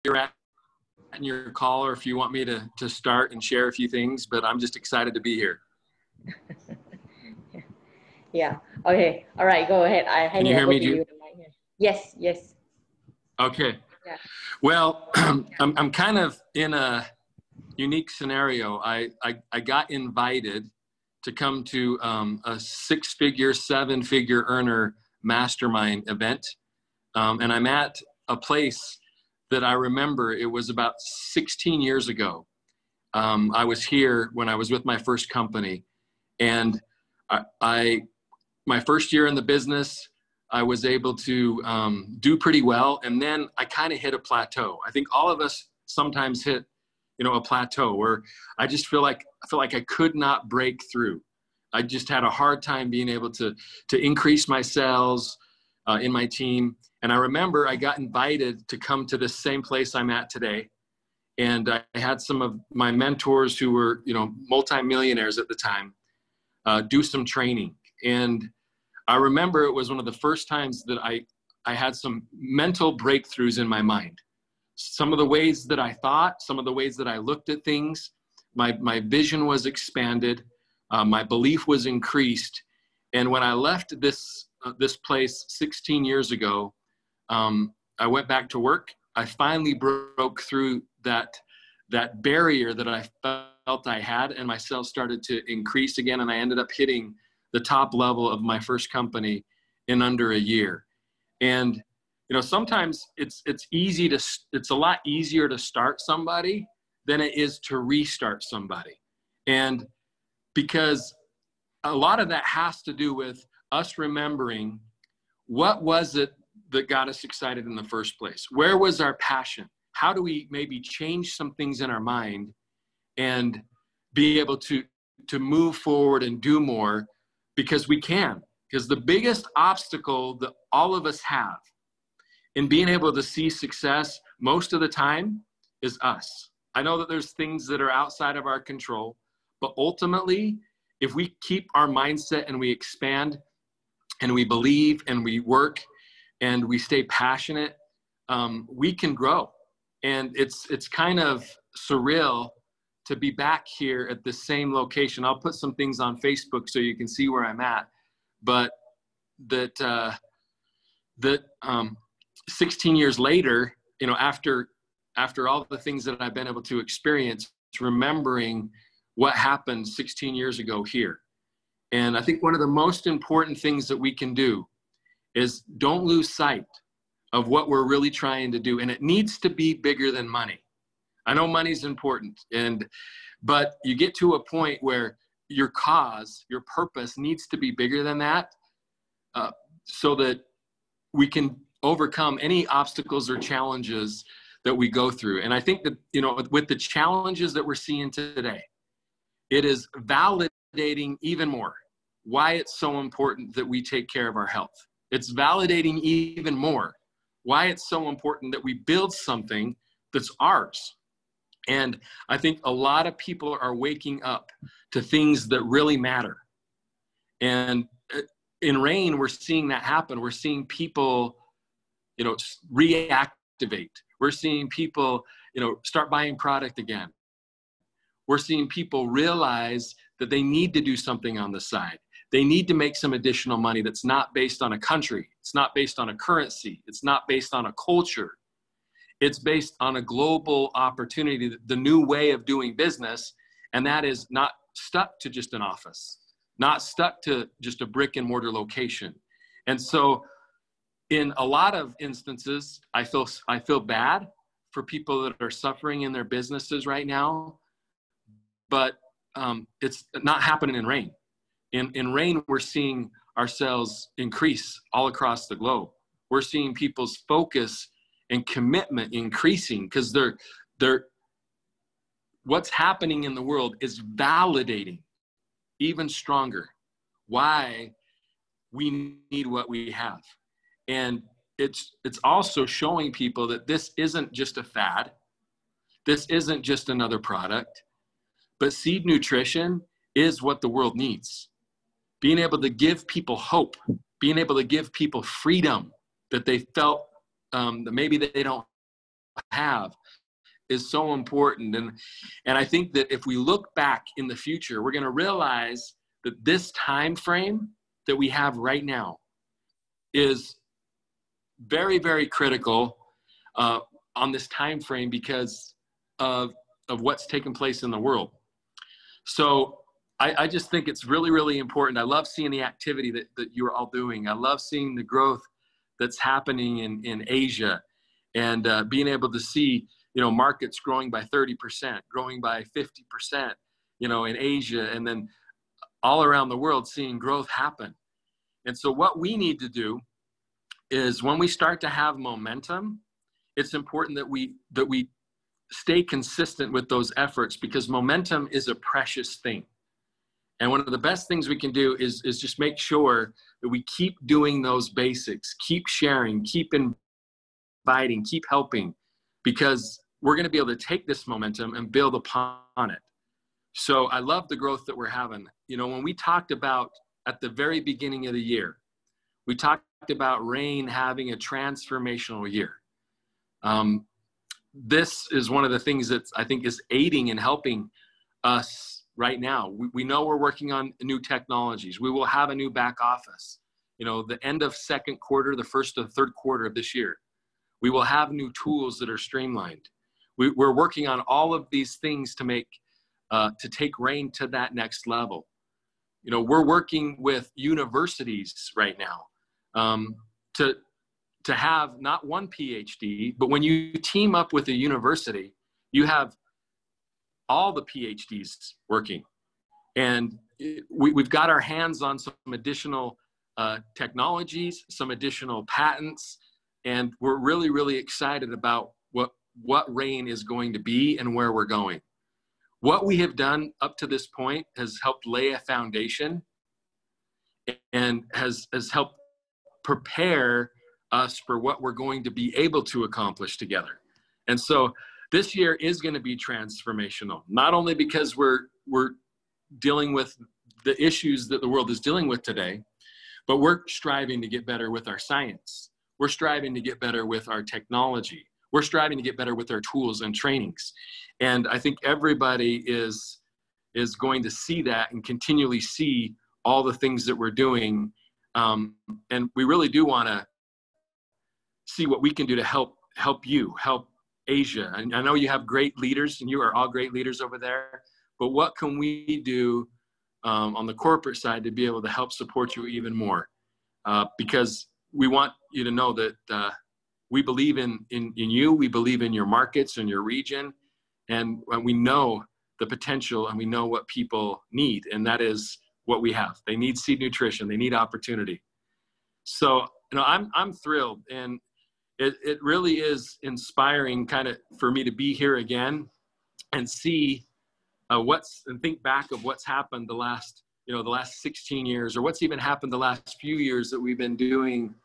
you're at in your call, or if you want me to start and share a few things, but I'm just excited to be here. Yeah. Okay. All right. Go ahead. I hand it over to you. Yes. Yes. Okay. Yeah. Well, I'm kind of in a unique scenario. I got invited to come to a 6-figure, 7-figure earner mastermind event. And I'm at a place that I remember. It was about 16 years ago. I was here when I was with my first company, and my first year in the business, I was able to do pretty well. And then I kind of hit a plateau. I think all of us sometimes hit, a plateau where I feel like I could not break through. I just had a hard time being able to increase my sales in my team. And I remember I got invited to come to this same place I'm at today. And I had some of my mentors who were, multimillionaires at the time, do some training. And I remember it was one of the first times that I had some mental breakthroughs in my mind. Some of the ways that I thought, some of the ways that I looked at things, my vision was expanded, my belief was increased. And when I left this place 16 years ago, I went back to work. I finally broke through that barrier that I felt I had, and my sales started to increase again. And I ended up hitting the top level of my first company in under a year. And, sometimes it's a lot easier to start somebody than it is to restart somebody. And because a lot of that has to do with us remembering what was it that got us excited in the first place? Where was our passion? How do we maybe change some things in our mind and be able to move forward and do more? Because we can. Because the biggest obstacle that all of us have in being able to see success most of the time is us. I know that there's things that are outside of our control, but ultimately, if we keep our mindset and we expand and we believe and we work and we stay passionate, we can grow. And it's kind of surreal to be back here at the same location. I'll put some things on Facebook so you can see where I'm at. But that 16 years later, after all the things that I've been able to experience, remembering what happened 16 years ago here. And I think one of the most important things that we can do is don't lose sight of what we're really trying to do. And it needs to be bigger than money. I know money's important, but you get to a point where your cause, your purpose needs to be bigger than that, so that we can overcome any obstacles or challenges that we go through. And I think that, with the challenges that we're seeing today, it is validating even more why it's so important that we take care of our health. It's validating even more why it's so important that we build something that's ours. And I think a lot of people are waking up to things that really matter. And in RAIN, we're seeing that happen. We're seeing people, reactivate. We're seeing people, start buying product again. We're seeing people realize that they need to do something on the side. They need to make some additional money that's not based on a country. It's not based on a currency. It's not based on a culture. It's based on a global opportunity, the new way of doing business. And that is not stuck to just an office, not stuck to just a brick and mortar location. And so in a lot of instances, I feel bad for people that are suffering in their businesses right now, but it's not happening in RAIN. In RAIN, we're seeing our sales increase all across the globe. We're seeing people's focus and commitment increasing because what's happening in the world is validating even stronger why we need what we have. And it's also showing people that this isn't just a fad. This isn't just another product, but seed nutrition is what the world needs. Being able to give people hope, being able to give people freedom that they felt that maybe they don't have is so important. And I think that if we look back in the future, we're going to realize that this time frame that we have right now is very, very critical on this time frame because of what's taken place in the world. So I just think it's really, really important. I love seeing the activity that you're all doing. I love seeing the growth that's happening in Asia, and being able to see, markets growing by 30%, growing by 50%, in Asia, and then all around the world seeing growth happen. And so what we need to do is when we start to have momentum, it's important that we stay consistent with those efforts, because momentum is a precious thing. And one of the best things we can do is just make sure that we keep doing those basics, keep sharing, keep inviting, keep helping, because we're going to be able to take this momentum and build upon it. So I love the growth that we're having. When we talked about at the very beginning of the year, we talked about Rain having a transformational year. This is one of the things that I think is aiding and helping us right now. We know we're working on new technologies. We will have a new back office. The end of second quarter, the first of third quarter of this year, we will have new tools that are streamlined. We're working on all of these things to take Rain to that next level. We're working with universities right now to have not one PhD, but when you team up with a university, you have all the PhDs working. And we've got our hands on some additional technologies, some additional patents, and we're really, really excited about what Rain is going to be and where we're going. What we have done up to this point has helped lay a foundation and has helped prepare us for what we're going to be able to accomplish together. And so this year is going to be transformational, not only because we're dealing with the issues that the world is dealing with today, but we're striving to get better with our science. We're striving to get better with our technology. We're striving to get better with our tools and trainings. And I think everybody is going to see that and continually see all the things that we're doing. And we really do want to see what we can do to help you, help Asia. And I know you have great leaders, and you are all great leaders over there, but what can we do on the corporate side to be able to help support you even more? Because we want you to know that we believe in you, we believe in your markets and your region, and we know the potential and we know what people need, and that is what we have. They need seed nutrition, they need opportunity. So, I'm thrilled, and it really is inspiring kind of for me to be here again and see and think back of what's happened the last 16 years, or what's even happened the last few years that we've been doing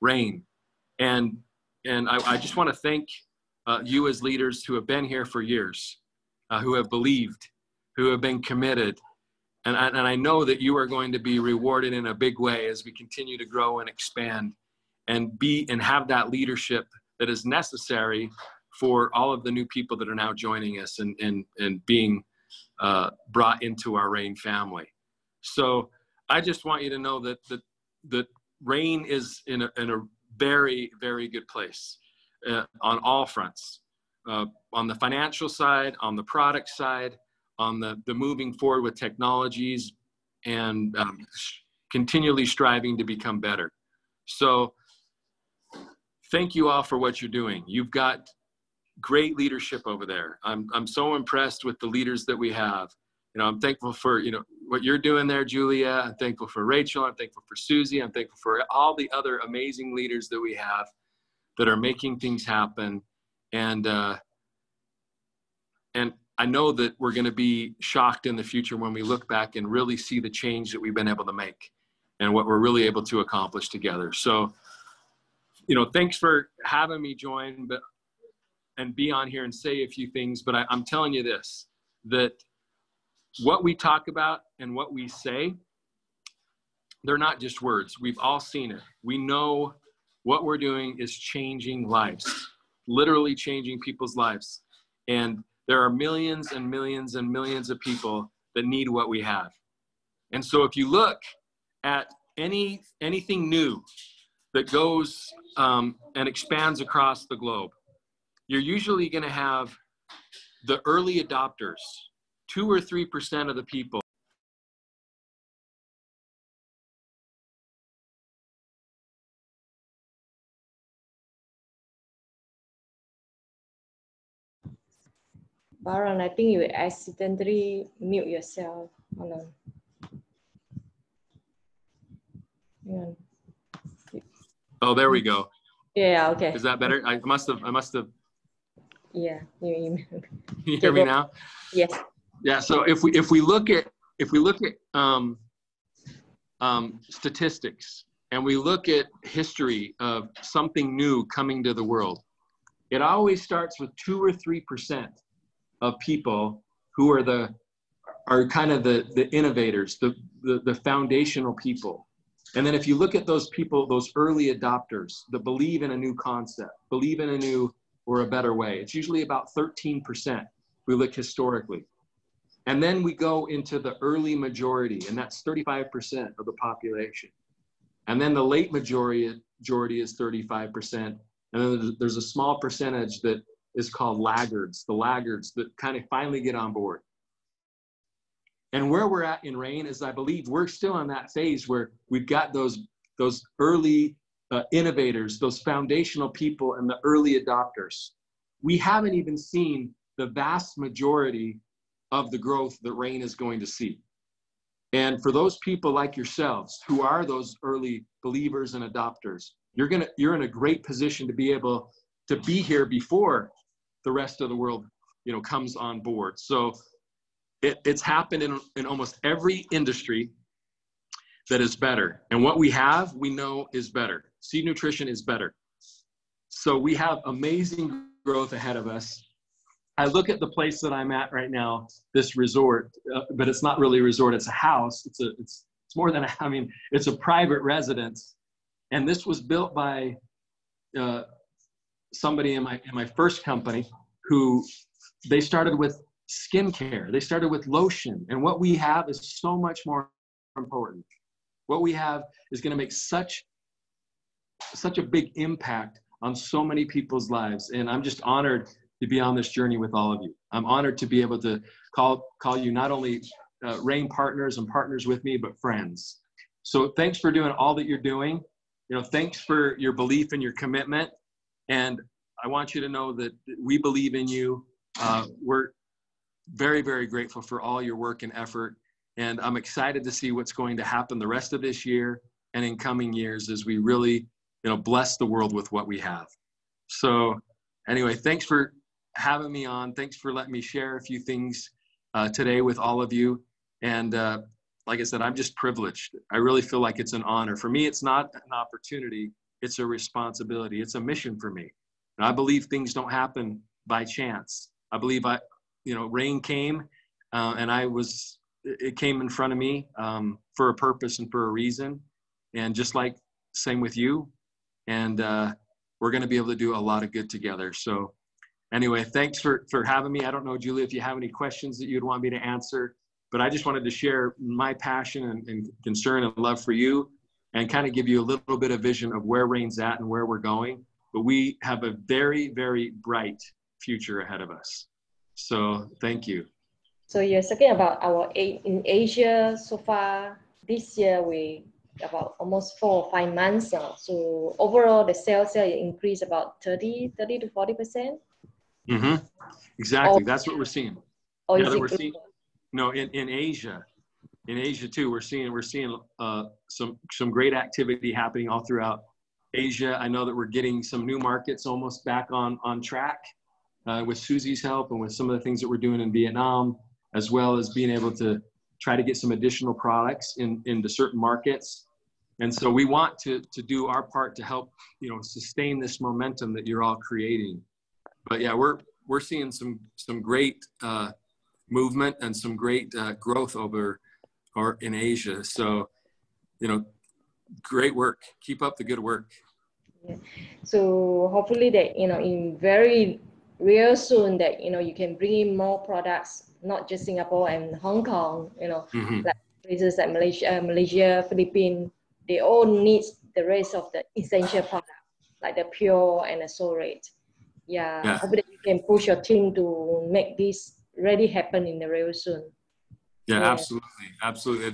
Rain. And I just want to thank you as leaders who have been here for years, who have believed, who have been committed. And I know that you are going to be rewarded in a big way as we continue to grow and expand and have that leadership that is necessary for all of the new people that are now joining us and being brought into our Rain family. So I just want you to know that Rain is in a very, very good place on all fronts, on the financial side, on the product side, on the moving forward with technologies, and continually striving to become better. So thank you all for what you're doing. You've got great leadership over there. I'm so impressed with the leaders that we have. I'm thankful for, what you're doing there, Julia. I'm thankful for Rachel. I'm thankful for Susie. I'm thankful for all the other amazing leaders that we have that are making things happen. And I know that we're going to be shocked in the future when we look back and really see the change that we've been able to make and what we're really able to accomplish together. So, thanks for having me join and be on here and say a few things. But I'm telling you this, that what we talk about and what we say, they're not just words. We've all seen it. We know what we're doing is changing lives. literally changing people's lives. And there are millions and millions and millions of people that need what we have. And so if you look at anything new that goes and expands across the globe, you're usually going to have the early adopters, 2 or 3% of the people. Byron, I think you accidentally mute yourself. Hold on. Hang on. Oh, there we go. Yeah, okay. Is that better? I must have. Yeah, you hear me now? Yes. Yeah. So if we look at statistics and we look at history of something new coming to the world, it always starts with 2 or 3% of people who are kind of the innovators, the foundational people. And then if you look at those people, those early adopters that believe in a new concept, believe in a new or a better way, it's usually about 13%. We look historically. And then we go into the early majority, and that's 35% of the population. And then the late majority is 35%. And then there's a small percentage that is called laggards, the laggards that kind of finally get on board. And where we're at in RAIN is, I believe we're still in that phase where we've got those early innovators, those foundational people and the early adopters. We haven't even seen the vast majority of the growth that RAIN is going to see. And for those people like yourselves who are those early believers and adopters, you're in a great position to be able to be here before the rest of the world, comes on board. So it's happened in almost every industry that is better. And what we have, we know is better. Seed nutrition is better. So we have amazing growth ahead of us. I look at the place that I'm at right now, this resort, but it's not really a resort, it's a house. It's more than it's a private residence. And this was built by somebody in my first company who they started with skincare. They started with lotion. And what we have is so much more important. What we have is going to make such a big impact on so many people's lives. And I'm just honored to be on this journey with all of you. I'm honored to be able to call you not only RAIN partners and partners with me, but friends. So thanks for doing all that you're doing. Thanks for your belief and your commitment. And I want you to know that we believe in you. We're very, very grateful for all your work and effort. And I'm excited to see what's going to happen the rest of this year and in coming years as we really, bless the world with what we have. So anyway, thanks for having me on. Thanks for letting me share a few things today with all of you. And like I said, I'm just privileged. I really feel like it's an honor. For me, it's not an opportunity. It's a responsibility. It's a mission for me. And I believe things don't happen by chance. I believe RAIN came and it came in front of me for a purpose and for a reason. And just like same with you. And we're going to be able to do a lot of good together. So anyway, thanks for having me. I don't know, Julie, if you have any questions that you'd want me to answer, but I just wanted to share my passion and concern and love for you and kind of give you a little bit of vision of where RAIN's at and where we're going. But we have a very, very bright future ahead of us. So thank you. So you're talking about in Asia so far this year, we about almost 4 or 5 months. So overall, the sales increased about 30 to 40%. Mm-hmm. Exactly. That's what we're seeing. No, in Asia too, we're seeing some great activity happening all throughout Asia. I know that we're getting some new markets almost back on track with Susie's help and with some of the things that we're doing in Vietnam, as well as being able to try to get some additional products into certain markets. And so we want to do our part to help, sustain this momentum that you're all creating. But yeah, we're seeing some great movement and some great growth in Asia. So, great work. Keep up the good work. Yeah. So hopefully that, you know, in very real soon that, you know, you can bring in more products, not just Singapore and Hong Kong, you know, like places like Malaysia, Philippines, they all need the rest of the essential product, like the pure and the Sorate. Yeah. Hopefully that you can push your team to make this really happen in the real soon. Yeah, absolutely. Absolutely.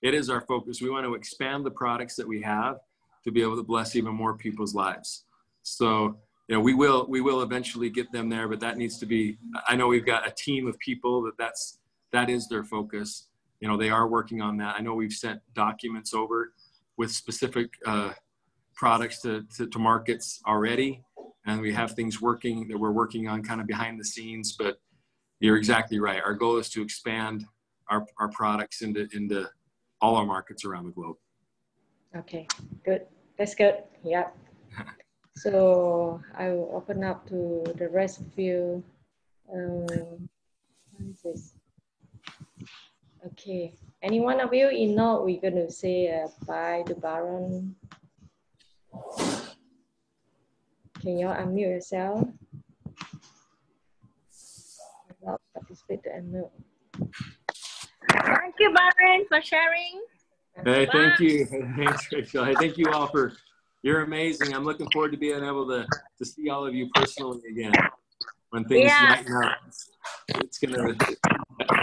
It is our focus. We want to expand the products that we have to be able to bless even more people's lives. So, you know, we will eventually get them there, but that needs to be, I know we've got a team of people that is their focus. You know, they are working on that. I know we've sent documents over with specific products to markets already. And we have things working that we're working on kind of behind the scenes, but you're exactly right. Our goal is to expand our products into all our markets around the globe. Okay, good. That's good. Yeah. So I will open up to the rest of you. What is this? Okay. Any one of you? If not, we're going to say bye to Byron. Can you unmute yourself? Not participate to unmute. Thank you, Byron, for sharing. Hey, thank you. Thanks, Rachel. Hey, thank you all you're amazing. I'm looking forward to being able to see all of you personally again when things lighten up.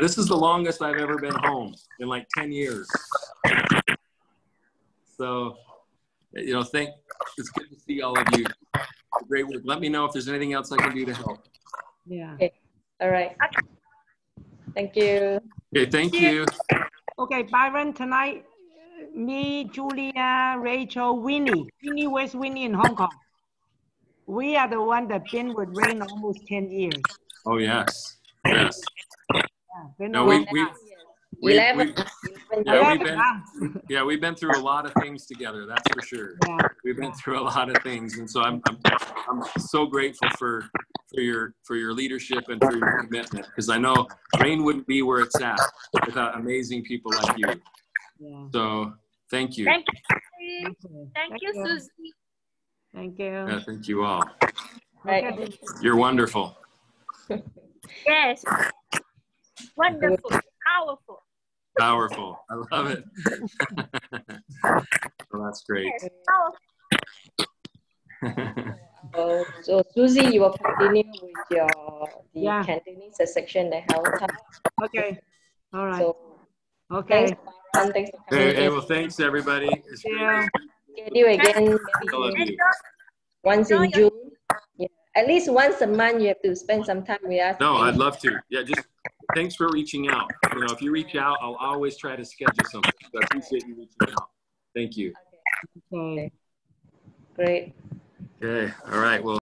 This is the longest I've ever been home in like 10 years. So, you know, it's good to see all of you. Great work. Let me know if there's anything else I can do to help. Yeah. Okay. All right. Thank you. Okay, thank you. Okay, Byron, tonight, me, Julia, Rachel, Winnie. Where's Winnie in Hong Kong? We are the one that been with Rain almost 10 years. Oh, yes. Yes. Yeah, no, we've been through a lot of things together. That's for sure. Yeah. We've been through a lot of things, and so I'm so grateful for your leadership and for your commitment, because I know Rain wouldn't be where it's at without amazing people like you. Yeah. So thank you. Thank you. Thank you, Susie. Thank you. Yeah, thank you all. Okay. You're wonderful. Yes. Wonderful. Powerful. Powerful. I love it. Well, that's great. Yes, powerful. So Susie, you will continue with the Cantonese section, the health talk. Okay. All right. So, okay. Thanks for coming in. Hey, well, thanks everybody. It's great. Get you again. Maybe once in June. Yeah. At least once a month, you have to spend some time with us. No, I'd love to. Yeah, just thanks for reaching out. You know, if you reach out, I'll always try to schedule something. So I appreciate you reaching out. Thank you. Okay. Great. Okay. All right. Well.